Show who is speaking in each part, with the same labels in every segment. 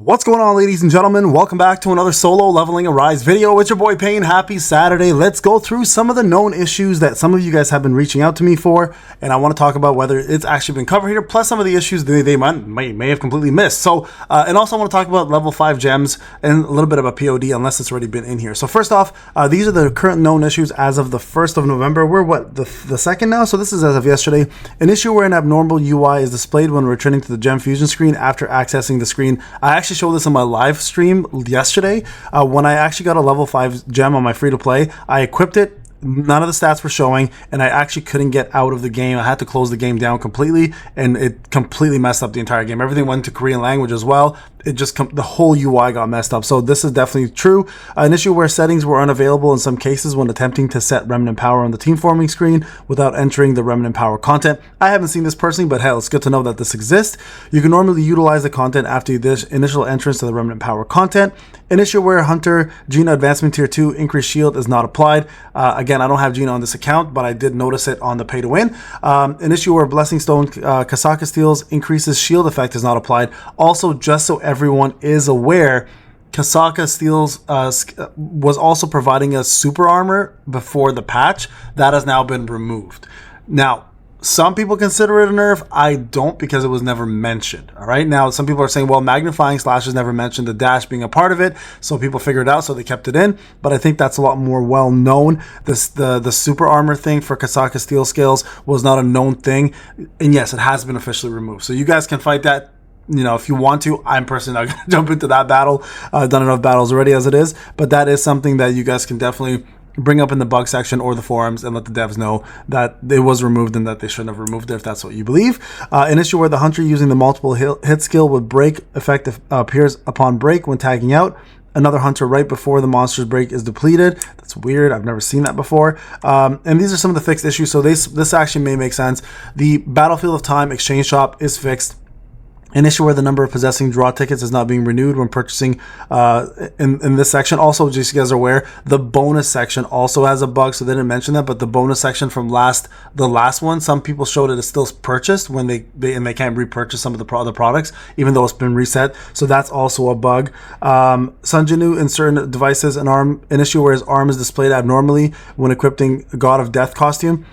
Speaker 1: What's going on, ladies and gentlemen? Welcome back to another solo leveling Arise video. It's your boy Payne. Happy Saturday. Let's go through some of the known issues that some of you guys have been reaching out to me for, and I want to talk about whether it's actually been covered here, plus some of the issues they may have completely missed. So, and also I want to talk about level 5 gems and a little bit of a POD, unless it's already been in here. So first off, these are the current known issues as of the 1st of November. We're the 2nd now, so this is as of yesterday. An issue where an abnormal UI is displayed when returning to the gem fusion screen after accessing the screen. I actually showed this on my live stream yesterday. When I actually got a level 5 gem on my free to play, I equipped it. None of the stats were showing, and I actually couldn't get out of the game. I had to close the game down completely, and it completely messed up the entire game. Everything went to Korean language as well. It just the whole UI got messed up. So this is definitely true. An issue where settings were unavailable in some cases when attempting to set remnant power on the team forming screen without entering the remnant power content. I haven't seen this personally, but hell, it's good to know that this exists. You can normally utilize the content after this initial entrance to the remnant power content. An issue where Hunter GINA Advancement Tier 2 increased shield is not applied. Again, I don't have GINA on this account, but I did notice it on the pay to win. An issue where Blessing Stone Kasaka Steals increases shield effect is not applied. Also, just so everyone is aware, Kasaka Steals was also providing us super armor before the patch. That has now been removed. Now, some people consider it a nerf. I don't, because it was never mentioned. All right. Now, some people are saying, well, magnifying slash is never mentioned, the dash being a part of it. So people figured it out, so they kept it in. But I think that's a lot more well known. The super armor thing for Kasaka Steel Scales was not a known thing. And yes, it has been officially removed. So you guys can fight that, you know, if you want to. I'm personally not going to jump into that battle. I've done enough battles already as it is. But that is something that you guys can definitely bring up in the bug section or the forums and let the devs know that it was removed and that they shouldn't have removed it, if that's what you believe. An issue where the hunter using the multiple hit skill with break effect appears upon break when tagging out another hunter right before the monster's break is depleted. That's weird. I've never seen that before. And these are some of the fixed issues. So this actually may make sense. The Battlefield of Time exchange shop is fixed. An issue where the number of possessing draw tickets is not being renewed when purchasing in this section. Also, just so you guys are aware, the bonus section also has a bug, so they didn't mention that. But the bonus section from the last one, some people showed it is still purchased when they can't repurchase some of the other products, even though it's been reset. So that's also a bug. Sanjinu in certain devices, an issue where his arm is displayed abnormally when equipping God of Death costume.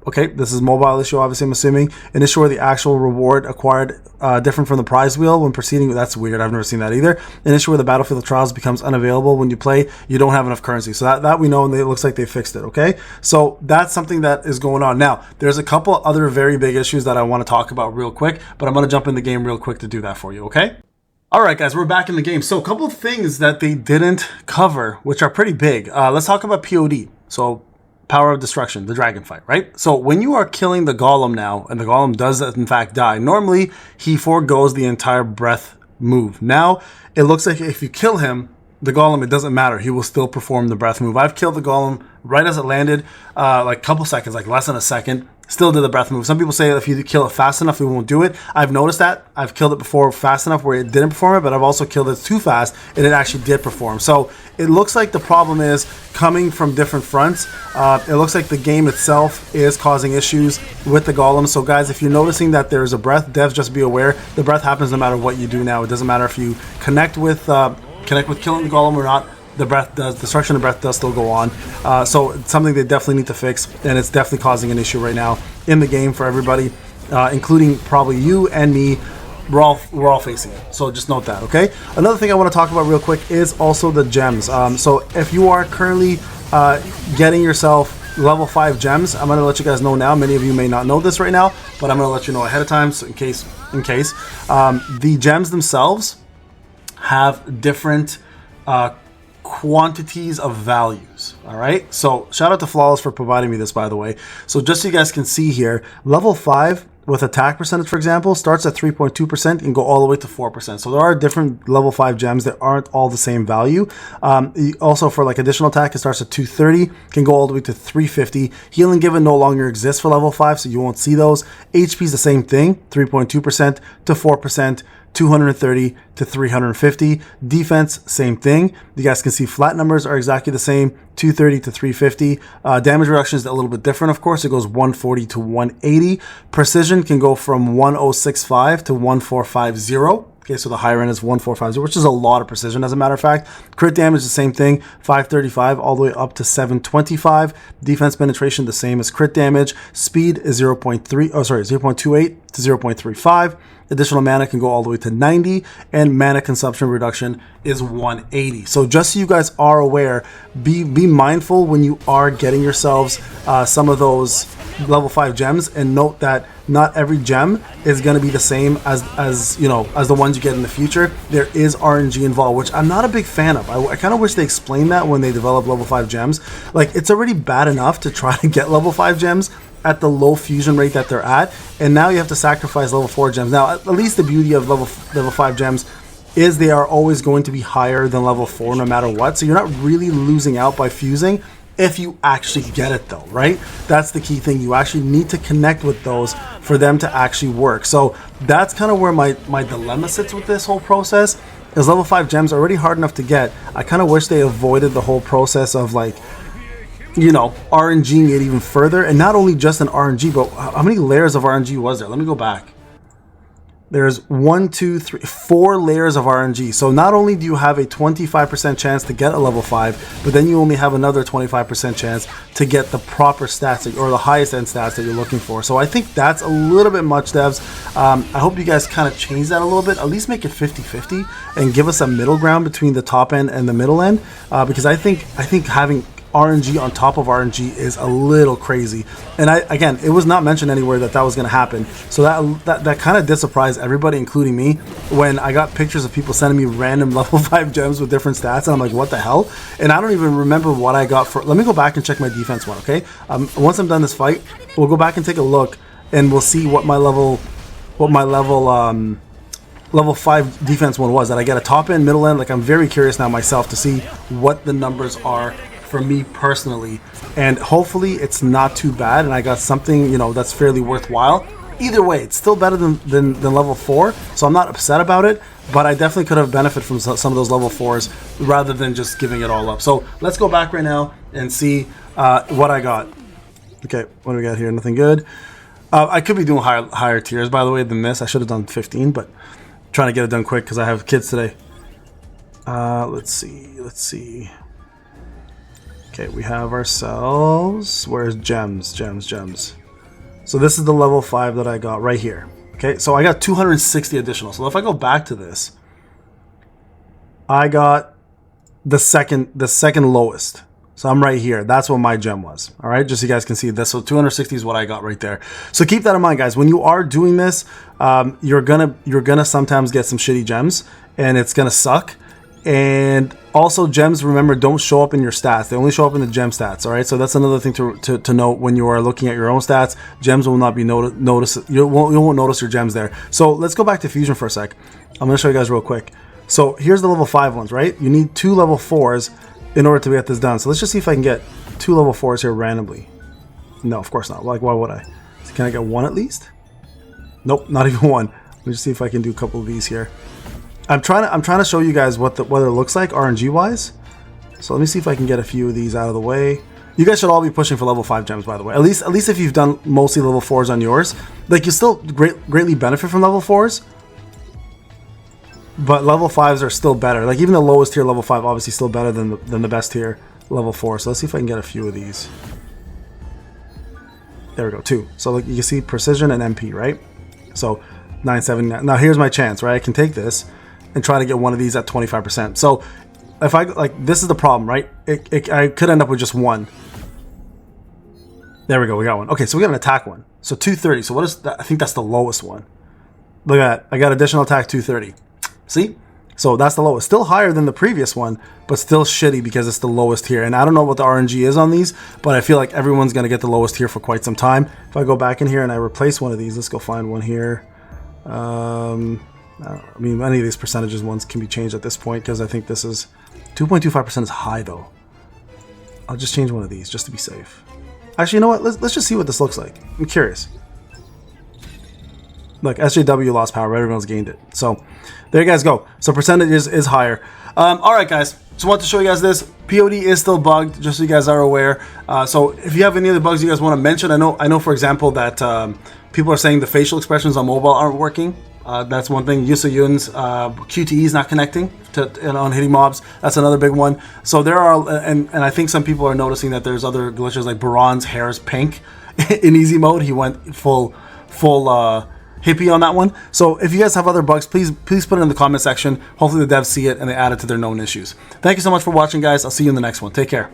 Speaker 1: Okay, this is mobile issue, obviously, I'm assuming. An issue where the actual reward acquired different from the prize wheel when proceeding. That's weird. I've never seen that either. An issue where the Battlefield of Trials becomes unavailable when you play. You don't have enough currency. So that we know, and it looks like they fixed it, okay? So that's something that is going on. Now, there's a couple other very big issues that I want to talk about real quick, but I'm going to jump in the game real quick to do that for you, okay? All right, guys, we're back in the game. So a couple of things that they didn't cover, which are pretty big. Let's talk about POD. So Power of Destruction, the dragon fight, right? So when you are killing the golem now, and the golem does in fact die, normally he forgoes the entire breath move. Now, it looks like if you kill him, the golem, it doesn't matter. He will still perform the breath move. I've killed the golem right as it landed, like a couple seconds, like less than a second. Still did the breath move. Some people say if you kill it fast enough, it won't do it. I've noticed that. I've killed it before fast enough where it didn't perform it, but I've also killed it too fast and it actually did perform. So it looks like the problem is coming from different fronts. It looks like the game itself is causing issues with the golem. So guys, if you're noticing that there's a breath, devs, just be aware. The breath happens no matter what you do now. It doesn't matter if you connect with killing the golem or not. The destruction of breath does still go on. So it's something they definitely need to fix, and it's definitely causing an issue right now in the game for everybody, including probably you and me. We're all facing it. So just note that, okay? Another thing I want to talk about real quick is also the gems. So if you are currently getting yourself level 5 gems, I'm going to let you guys know now. Many of you may not know this right now, but I'm going to let you know ahead of time, so in case. The gems themselves have different quantities of values. All right, so shout out to Flawless for providing me this, by the way. So just so you guys can see here, level 5 with attack percentage, for example, starts at 3.2% and go all the way to 4%. So there are different level 5 gems that aren't all the same value. Also for like additional attack, it starts at 230, can go all the way to 350. Healing given no longer exists for level 5, so you won't see those. HP is the same thing, 3.2% to 4%. 230 to 350. Defense, same thing. You guys can see flat numbers are exactly the same, 230 to 350. Damage reduction is a little bit different, of course. It goes 140 to 180. Precision can go from 1065 to 1450. Okay, so the higher end is 1450, which is a lot of precision as a matter of fact. Crit damage, the same thing, 535 all the way up to 725. Defense penetration, the same as crit damage. Speed is 0.28 to 0.35. Additional mana can go all the way to 90, and mana consumption reduction is 180. So just so you guys are aware, be mindful when you are getting yourselves some of those level 5 gems, and note that not every gem is going to be the same as the ones you get in the future. There is RNG involved, which I'm not a big fan of. I kind of wish they explained that when they develop level 5 gems. Like, it's already bad enough to try to get level 5 gems at the low fusion rate that they're at, and now you have to sacrifice level 4 gems. Now, at least the beauty of level 5 gems is they are always going to be higher than level 4 no matter what, so you're not really losing out by fusing if you actually get it though, right? That's the key thing. You actually need to connect with those for them to actually work. So that's kind of where my dilemma sits with this whole process, is level 5 gems are already hard enough to get. I kind of wish they avoided the whole process of, like, you know, RNGing it even further. And not only just an RNG, but how many layers of RNG was there? Let me go back. There's 1, 2, 3, 4 layers of RNG. So not only do you have a 25% chance to get a level 5, but then you only have another 25% chance to get the proper stats or the highest end stats that you're looking for. So I think that's a little bit much, devs. I hope you guys kind of change that a little bit. At least make it 50-50 and give us a middle ground between the top end and the middle end, because I think having RNG on top of RNG is a little crazy. And again, it was not mentioned anywhere that was going to happen, so that kind of did surprise everybody, including me, when I got pictures of people sending me random level 5 gems with different stats, and I'm like, what the hell? And I don't even remember what I got for. Let me go back and check my defense one, okay? Once I'm done this fight, we'll go back and take a look, and we'll see what my level 5 defense one was. That I get a top end, middle end. Like, I'm very curious now myself to see what the numbers are for me personally, and hopefully it's not too bad and I got something, you know, that's fairly worthwhile. Either way, it's still better than level 4, so I'm not upset about it, but I definitely could have benefited from some of those level 4s rather than just giving it all up. So let's go back right now and see what I got. Okay, what do we got here? Nothing good. I could be doing higher tiers, by the way, than this. I should have done 15, but I'm trying to get it done quick because I have kids today. Let's see. Okay, we have ourselves, where's gems? So this is the level 5 that I got right here. Okay, so I got 260 additional. So if I go back to this, I got the second lowest. So I'm right here. That's what my gem was. All right, just so you guys can see this. So 260 is what I got right there. So keep that in mind, guys. When you are doing this, you're gonna sometimes get some shitty gems, and it's gonna suck. And also, gems, remember, don't show up in your stats. They only show up in the gem stats, all right? So that's another thing to note when you are looking at your own stats. Gems will not be noticed. You won't notice your gems there. So let's go back to Fusion for a sec. I'm going to show you guys real quick. So here's the level 5 ones, right? You need 2 level 4s in order to get this done. So let's just see if I can get 2 level 4s here randomly. No, of course not. Like, why would I? So can I get 1 at least? Nope, not even 1. Let me just see if I can do a couple of these here. I'm trying to show you guys what it looks like RNG wise. So let me see if I can get a few of these out of the way. You guys should all be pushing for level 5 gems, by the way. At least if you've done mostly level 4s on yours. Like, you still greatly benefit from level 4s, but level 5s are still better. Like, even the lowest tier level 5 obviously still better than the best tier level 4. So let's see if I can get a few of these. There we go, 2. So like, you can see precision and MP, right? So 979. Now here's my chance, right? I can take this and try to get one of these at 25%. So if I, like, this is the problem, right? I could end up with just 1. There we go, we got 1. Okay, so we got an attack one. So 230. So what is that? I think that's the lowest one. Look at that. I got additional attack 230. See? So that's the lowest. Still higher than the previous one, but still shitty because it's the lowest here. And I don't know what the RNG is on these, but I feel like everyone's going to get the lowest here for quite some time. If I go back in here and I replace one of these, let's go find one here. I mean, any of these percentages ones can be changed at this point because I think this is 2.25% is high though. I'll just change one of these just to be safe. Actually, you know what? Let's just see what this looks like. I'm curious. Look, SJW lost power, but everyone's gained it. So there you guys go. So percentage is higher. All right, guys. Just want to show you guys this. POD is still bugged, just so you guys are aware. So if you have any other bugs you guys want to mention, I know for example that people are saying the facial expressions on mobile aren't working. That's one thing. Yusayun's QTE is not connecting on hitting mobs. That's another big one. So there are, and I think some people are noticing that there's other glitches, like Baron's hair is pink in easy mode. He went full hippie on that one. So if you guys have other bugs, please put it in the comment section. Hopefully the devs see it and they add it to their known issues. Thank you so much for watching, guys. I'll see you in the next one. Take care.